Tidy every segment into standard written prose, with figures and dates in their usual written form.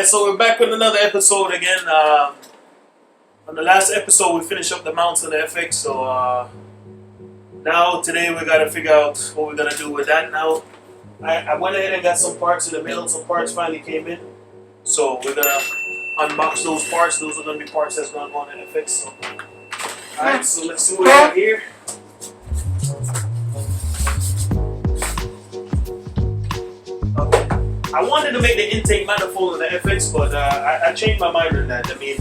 so we're back with another episode again. On the last episode, we finished up the mounts on the FX. So now today we got to figure out what we're gonna do with that. Now I went ahead and got some parts in the mail. Some parts finally came in, so we're gonna unbox those parts. Those are gonna be parts that's gonna go on the FX. So, all right, so let's see what we got here. I wanted to make the intake manifold on the FX, but I changed my mind on that. I mean,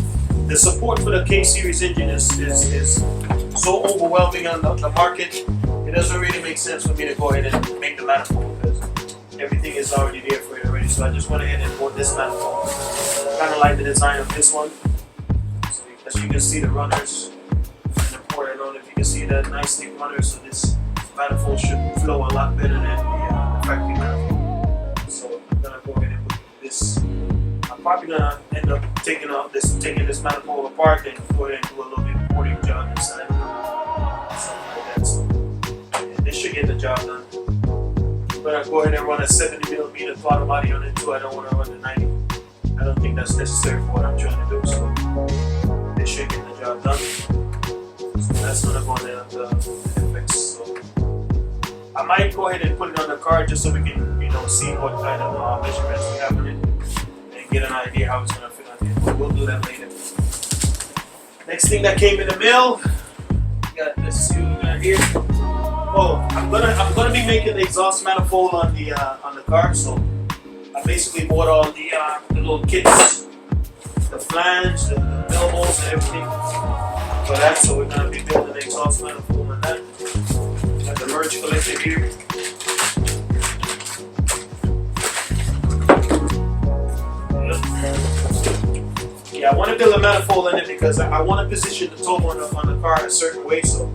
the support for the K series engine is so overwhelming on the market. It doesn't really make sense for me to go ahead and make the manifold because everything is already there for it already. So I just went ahead and bought this manifold. Kind of like the design of this one. So as you can see the runners and the port. I don't know if you can see that nice thick runners. So this manifold should flow a lot better than the factory manifold. So I'm gonna go ahead and put this. I'm probably gonna end up taking this manifold apart and go ahead and do a little bit of porting job inside, something like that. So and this should get the job done. I'm gonna go ahead and run a 70mm throttle body on it too. I don't want to run the 90. I don't think that's necessary for what I'm trying to do. So this should get the job done. So that's gonna go on the FX. So I might go ahead and put it on the card just so we can, see what kind of measurements we have on it and get an idea how it's going to fit on here. But we'll do that later. Next thing that came in the mail, we got this here. Oh, I'm gonna be making the exhaust manifold on the car. So I basically bought all the little kits, the flange, the elbows, and everything for that. So we're gonna be building the exhaust manifold on that. Got the merge collector here. Yeah, I want to build a manifold in it because I want to position the turbo on the car a certain way, so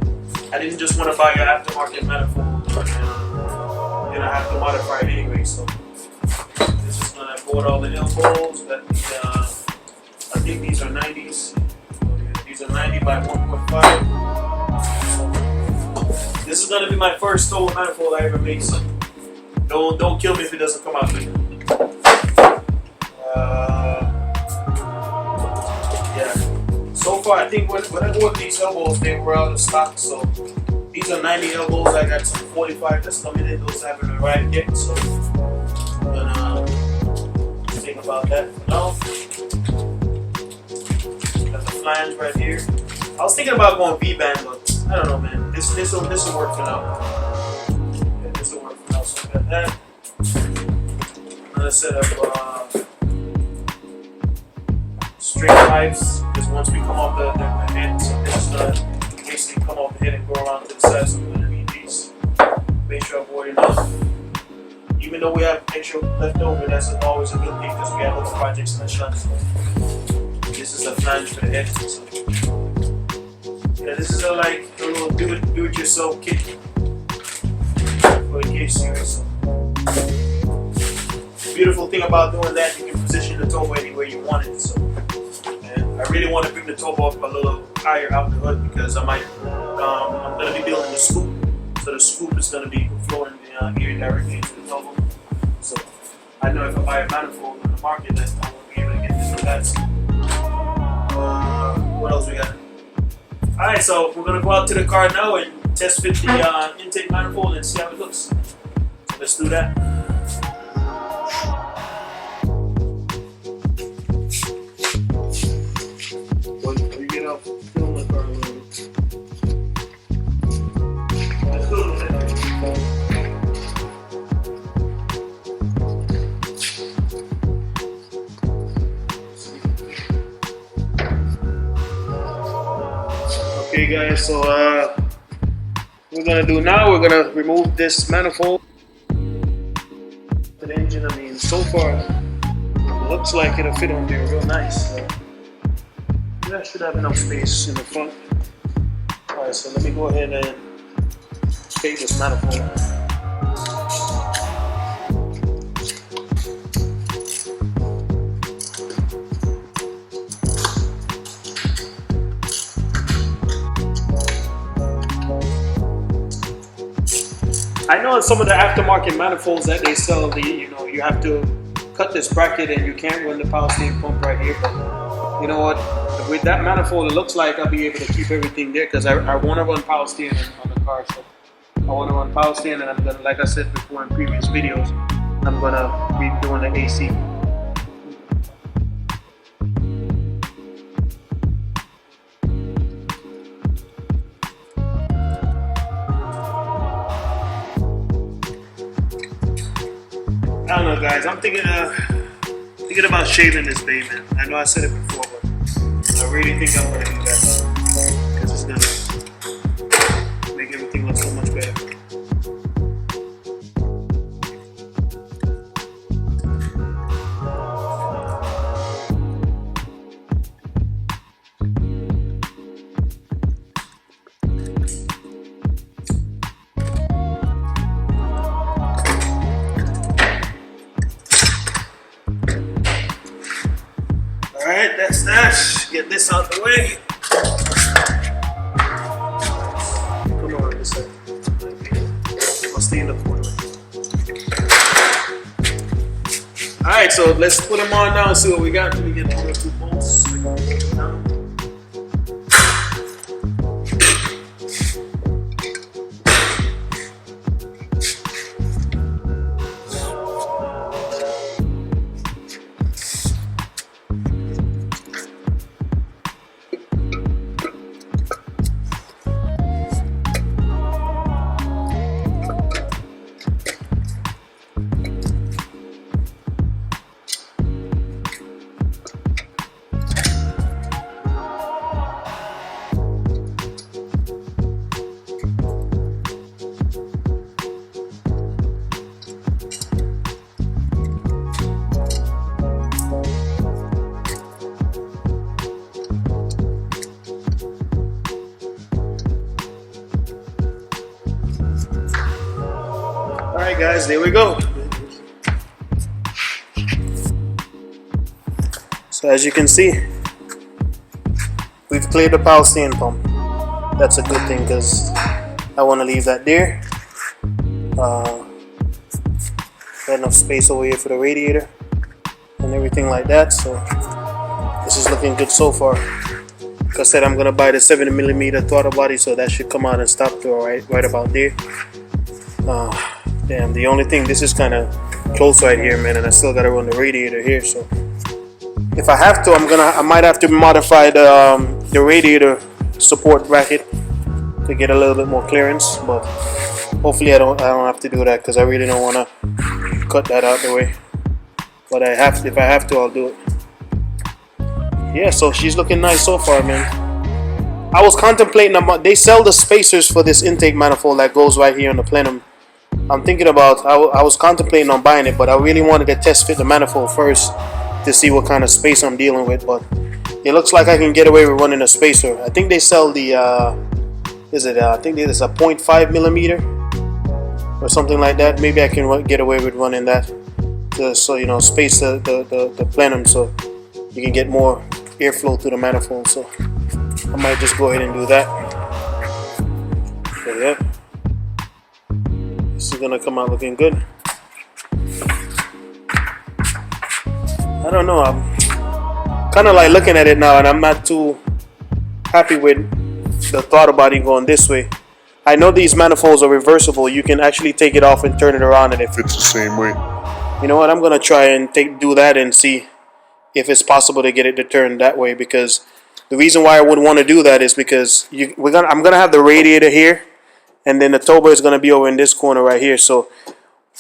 I didn't just want to buy an aftermarket manifold and I have to modify it anyway. So this is gonna board all the elbows. Got I think these are 90s. These are 90 by 1.5. This is gonna be my first turbo manifold I ever made. So don't kill me if it doesn't come out good. So far, I think when I bought these elbows, they were out of stock. So these are 90 elbows. I got some 45 that's coming in. Those haven't arrived yet. So I'm gonna think about that for now. Got the flange right here. I was thinking about going V-band, but I don't know, man. This will work for now. Yeah, this will work for now. So I got that. I'm gonna set up straight pipes. Just once we come off the head, so this basically come off the head and go around to the side. So we're gonna need these. Make sure I avoid enough. Even though we have extra left over, that's always a good thing because we have other projects in the shop. So this is a flange for the head. So yeah, this is like a little do-it-yourself kit for the K series. So beautiful thing about doing that, you can position the turbo anywhere you want it. So. I really want to bring the turbo up a little higher out the hood because I'm going to be building the scoop. So the scoop is going to be flowing here directly into the turbo. So I know if I buy a manifold on the market, that I won't be able to get this or that. So, what else we got? Alright, so we're going to go out to the car now and test fit the intake manifold and see how it looks. So let's do that. Okay guys, so we're gonna do now, we're gonna remove this manifold to the engine. I mean, so far it looks like it'll fit on there real nice. So yeah, I should have enough space in the front. Alright, so let me go ahead and take this manifold. I know in some of the aftermarket manifolds that they sell, you have to cut this bracket and you can't run the power steering pump right here. But you know what? With that manifold, it looks like I'll be able to keep everything there because I want to run power steering on the car. So I want to run power steering, and I'm gonna, like I said before in previous videos, I'm gonna be doing the AC. I don't know, guys. I'm thinking about shaving this bay, man. I know I said it before, but I really think I'm gonna do that because it's gonna make everything look so much better. Alright, that's that. Get this out the way. Come on, this side. I'll stay in the corner. Alright, so let's put them on now and see what we got. Let me get one or two bolts. Alright guys, there we go. So as you can see, we've cleared the power steering pump. That's a good thing because I want to leave that there. Got enough space over here for the radiator and everything like that. So this is looking good so far. Like I said, I'm gonna buy the 70mm throttle body, so that should come out and stop to right about there. Damn, the only thing, this is kind of close right here, man, and I still gotta run the radiator here. So if I have to, I might have to modify the radiator support bracket to get a little bit more clearance, but hopefully I don't have to do that because I really don't want to cut that out the way. But if I have to, I'll do it. Yeah, so she's looking nice so far, man. I was contemplating about, they sell the spacers for this intake manifold that goes right here on the plenum. I'm thinking about, I was contemplating on buying it, but I really wanted to test fit the manifold first to see what kind of space I'm dealing with. But it looks like I can get away with running a spacer. I think they sell the I think there's a 0.5mm or something like that. Maybe I can get away with running that so you know, space the plenum so you can get more airflow through the manifold. So I might just go ahead and do that. So yeah, this is gonna come out looking good. I don't know, I'm kind of like looking at it now and I'm not too happy with the throttle body going this way. I know these manifolds are reversible. You can actually take it off and turn it around and it fits the same way. You know what, I'm gonna try and do that and see if it's possible to get it to turn that way, because the reason why I would want to do that is because I'm gonna have the radiator here, and then the turbo is gonna be over in this corner right here. So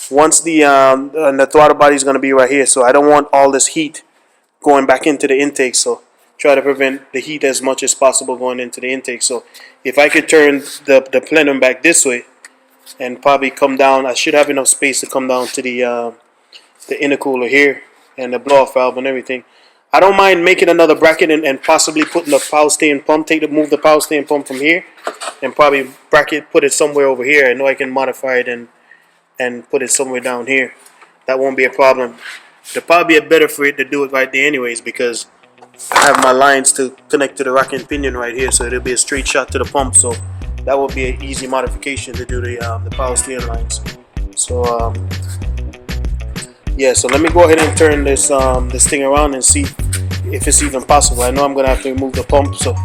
once the throttle body is gonna be right here, so I don't want all this heat going back into the intake. So try to prevent the heat as much as possible going into the intake. So if I could turn the plenum back this way and probably come down, I should have enough space to come down to the intercooler here and the blow-off valve and everything. I don't mind making another bracket and possibly putting the power steering pump, move the power steering pump from here and probably put it somewhere over here. I know I can modify it and put it somewhere down here. That won't be a problem. It'll probably be better for it to do it right there anyways, because I have my lines to connect to the rack and pinion right here, so it'll be a straight shot to the pump. So that will be an easy modification to do the power steering lines. So Yeah, so let me go ahead and turn this this thing around and see if it's even possible. I know I'm gonna have to remove the pump, so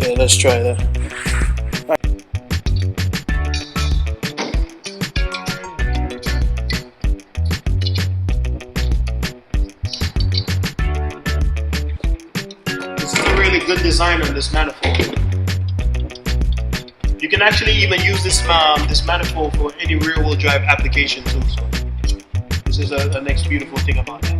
yeah, let's try that. This is a really good design on this manifold. You can actually even use this this manifold for any rear-wheel drive application too. So this is the next beautiful thing about that.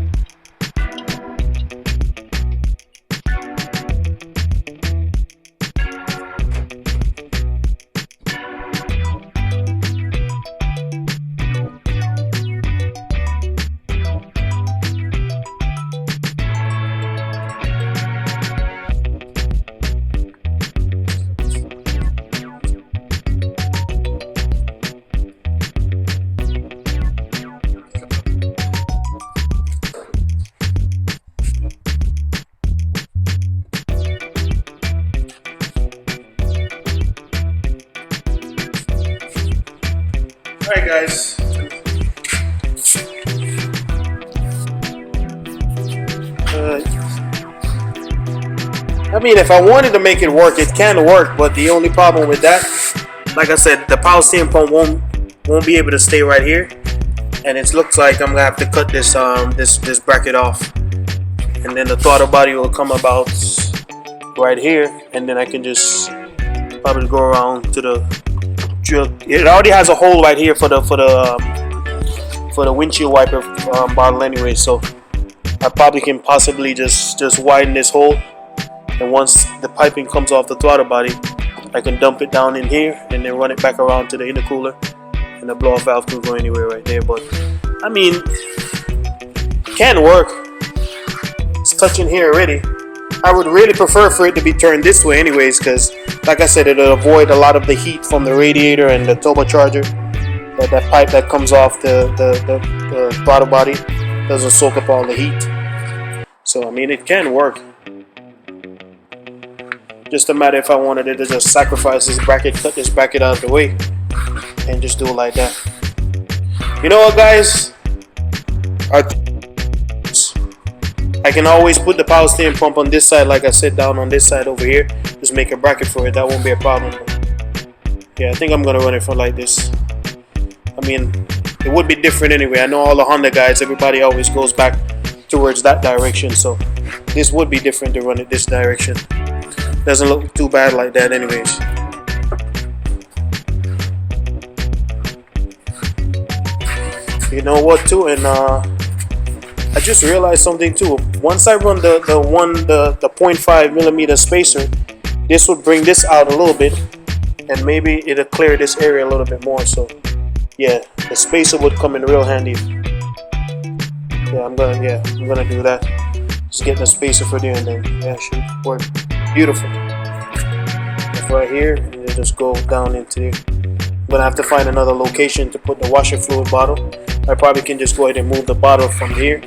Alright guys, I mean, if I wanted to make it work, it can work, but the only problem with that, like I said, the power steering pump won't be able to stay right here, and it looks like I'm gonna have to cut this this bracket off, and then the throttle body will come about right here, and then I can just probably go around to the. It already has a hole right here for the windshield wiper bottle anyway, so I probably can possibly just widen this hole, and once the piping comes off the throttle body, I can dump it down in here and then run it back around to the intercooler, and the blow-off valve can go anywhere right there. But I mean, it can work. It's touching here already. I would really prefer for it to be turned this way anyways, because like I said, it'll avoid a lot of the heat from the radiator and the turbocharger. That pipe that comes off the throttle body doesn't soak up all the heat. So I mean, it can work. Just a matter if I wanted to just sacrifice this bracket, cut this bracket out of the way, and just do it like that. You know what, guys? I can always put the power steering pump on this side, like I said, down on this side over here. Just make a bracket for it. That won't be a problem. Yeah, I think I'm gonna run it for like this. I mean, it would be different anyway. I know all the Honda guys, everybody always goes back towards that direction, so this would be different to run it this direction. Doesn't look too bad like that anyways. You know what too, and I just realized something too. Once I run the 0.5 millimeter spacer, this would bring this out a little bit, and maybe it'll clear this area a little bit more. So yeah, the spacer would come in real handy. Yeah, I'm gonna do that. Just get the spacer for there, and then yeah, it should work beautiful. That's right here, and then just go down into there. I'm gonna have to find another location to put the washer fluid bottle. I probably can just go ahead and move the bottle from here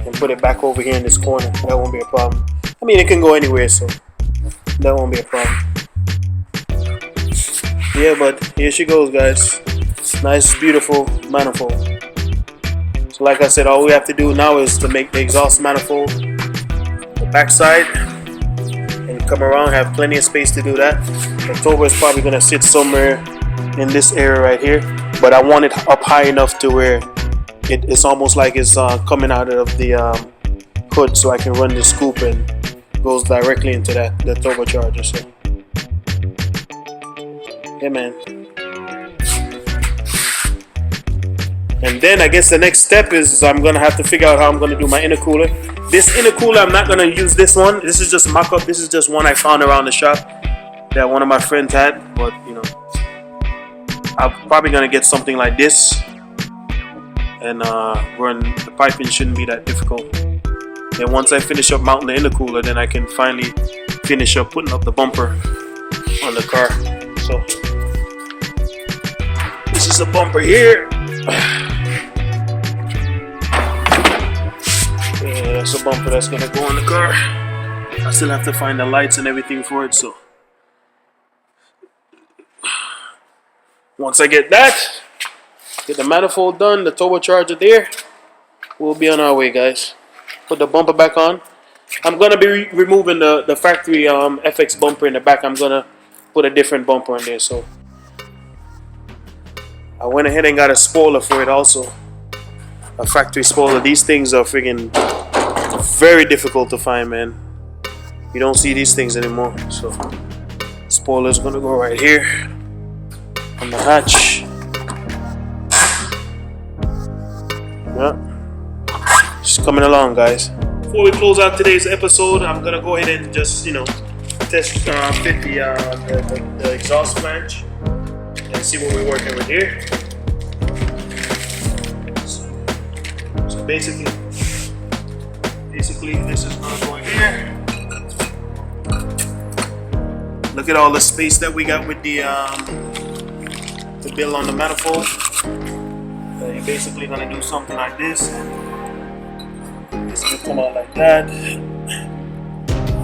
and put it back over here in this corner. That won't be a problem. I mean, it can go anywhere, so that won't be a problem. Yeah, but here she goes, guys. Nice, beautiful manifold. So like I said, all we have to do now is to make the exhaust manifold the backside and come around. Have plenty of space to do that. The turbo is probably gonna sit somewhere in this area right here, but I want it up high enough to where it's almost like it's coming out of the hood, so I can run the scoop and goes directly into the turbocharger. So yeah, man. And then I guess the next step is I'm gonna have to figure out how I'm gonna do my intercooler. This intercooler, I'm not gonna use this one. This is just mock-up. This is just one I found around the shop that one of my friends had, but you know, I'm probably gonna get something like this, and run the piping shouldn't be that difficult. Then once I finish up mounting the intercooler, then I can finally finish up putting up the bumper on the car. So this is a bumper here. Yeah, that's a bumper that's gonna go on the car. I still have to find the lights and everything for it, so once I get that, Get the manifold done, the turbocharger there. We'll be on our way, guys. Put the bumper back on. I'm gonna be removing the factory FX bumper in the back. I'm gonna put a different bumper in there. So I went ahead and got a spoiler for it also. A factory spoiler. These things are friggin' very difficult to find, man. You don't see these things anymore. So spoiler's gonna go right here on the hatch. Yeah, just coming along, guys. Before we close out today's episode, I'm gonna go ahead and just, you know, test fit the exhaust flange and see what we're working with here. So basically this is gonna go in here. Look at all the space that we got with the bill on the manifold. You're basically gonna do something like this. It's gonna come out like that.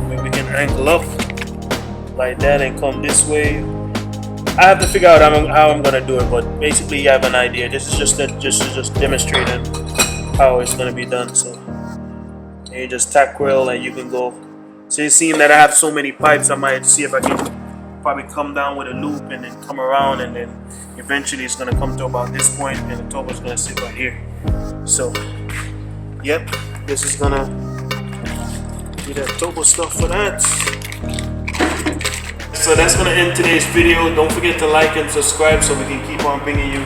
Maybe we can angle up like that and come this way. I have to figure out how I'm gonna do it, but basically you have an idea. This is just demonstrating how it's gonna be done. So you just tack rail and you can go. So you seeing that I have so many pipes, I might see if I can probably come down with a loop and then come around, and then eventually it's gonna come to about this point and the turbo is gonna sit right here. So yep, this is gonna be that turbo stuff for that. So that's gonna end today's video. Don't forget to like and subscribe so we can keep on bringing you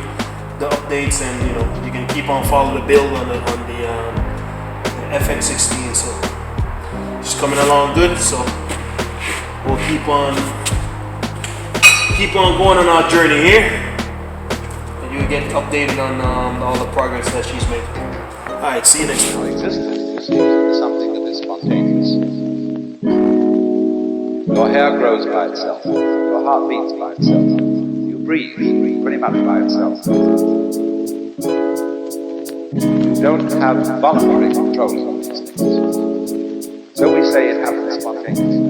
the updates, and you know, you can keep on following the build on the FX16. So just coming along good. So we'll keep on going on our journey here, and you'll get updated on all the progress that she's making. Alright, see you next time. Existence is something that is spontaneous. Your hair grows by itself, your heart beats by itself, you breathe pretty much by itself. You don't have voluntary control of these things. So we say it happens spontaneously.